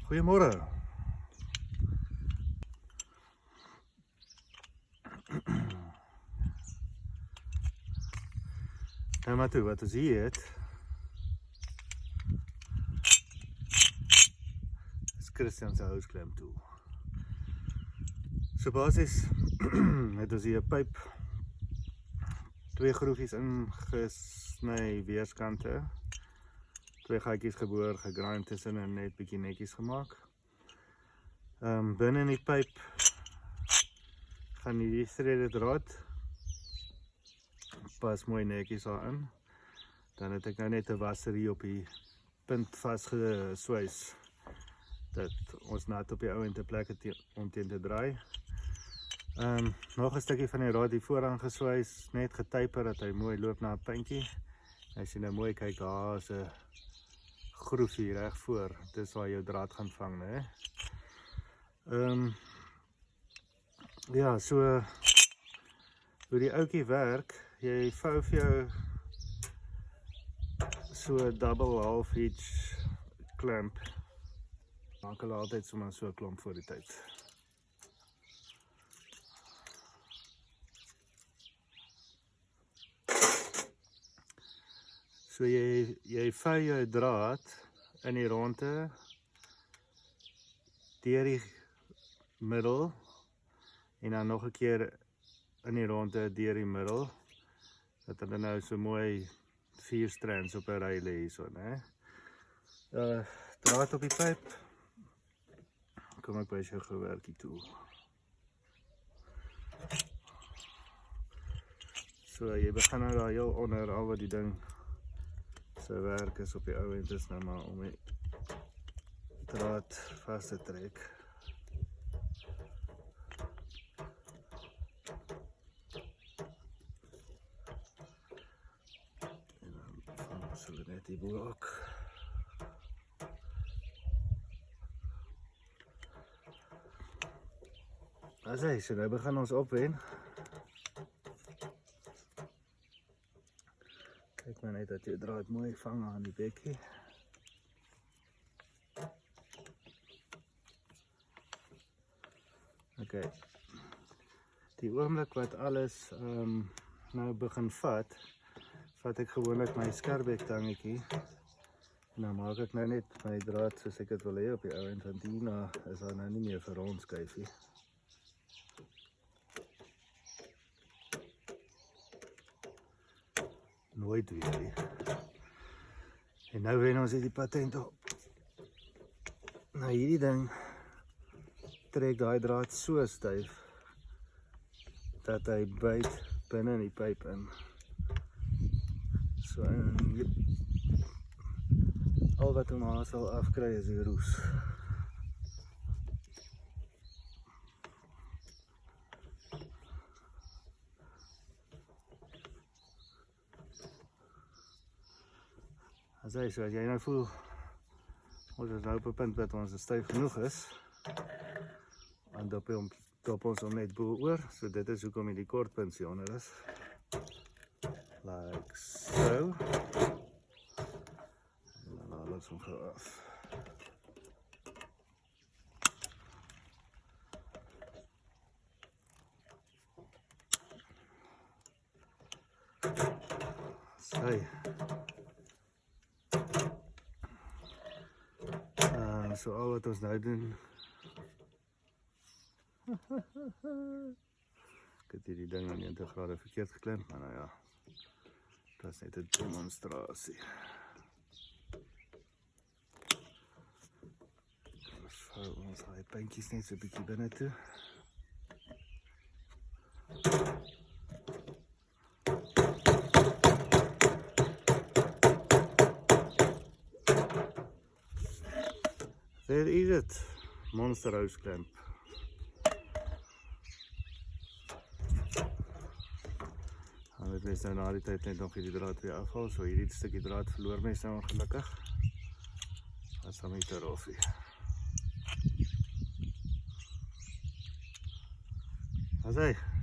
Goeiemôre. Nou maar toe, wat ons hier het, is Christian se houseclamp tool. So basies het ons hier 'n pyp, 2 groefies ingesny weerskante, 2 gaatjies geboor, gegrind tussen en net bietjie netjies gemaak. Binne in die pyp gaan hierdie threaded draad pas mooi netjies daarin. Dan het ek nou net 'n wasserie op die punt vasgeswys dat ons nat op die ou en te plek het om teen te draai. Nog 'n stukkie van die draad hier vooraan geswys, net getyper dat hy mooi loop na 'n puntjie. As jy nou mooi kyk, daar is 'n groefie reg voor. Dis waar jou draad gaan vang, né? Ja, so hoe die ouetjie werk, jy vou vir jou so 'n double half hitch clamp. Maak hulle altyd sommer so 'n klomp voor die tyd. So jy vou jou draad in die ronde deur die middel en dan nog 'n keer in die ronde deur die middel, dat hulle nou so mooi 4 strands op 'n ry lê hierso, né? Draad op die pyp. Kom ek wys jou gewerkie toe. So jy begin nou daar heel onder, al wat die ding se werk is op die ou end is nou maar om die draad vas te trek. En dan vang ons hulle net die boel ook. As hy, so nou begin ons opwen. Kyk maar net dat jy draad mooi vang aan die bekkie. Ok. Die oomblik wat alles nou begin vat ek gewoonlik my skarbek tangetjie. En dan maak ek nou net my draad soos ek dit wil hê op die ou end, want hierna is daar nou nie meer vir rond skuifie. Nooit weer nie. En nou wen ons hierdie patent op. Nou hierdie ding trek daai draad so styf dat hy byt binne in die pyp in. So al wat hom maar sal afkry is die roes. As jy nou voel, ons is nou op 'n punt wat ons styf genoeg is, en dop ons om net bo oor, so dit is hoekom hier die kortpunt hieronder is. Like so. En dan haal ons hom gou af. Sy. So al wat ons nou doen, ek het hierdie ding aan 90 grade verkeerd geklemp, maar nou ja, dit is net 'n demonstrasie. Ons vou ons daai puntjies net so 'n bietjie binne toe. There is it, Monster Houseclamp. En dit is nou na die tyd net nog hierdie draad weer afhaal, so hierdie stukkie draad verloor mens nou ongelukkig. Dat is dan nie te roffie. As hy.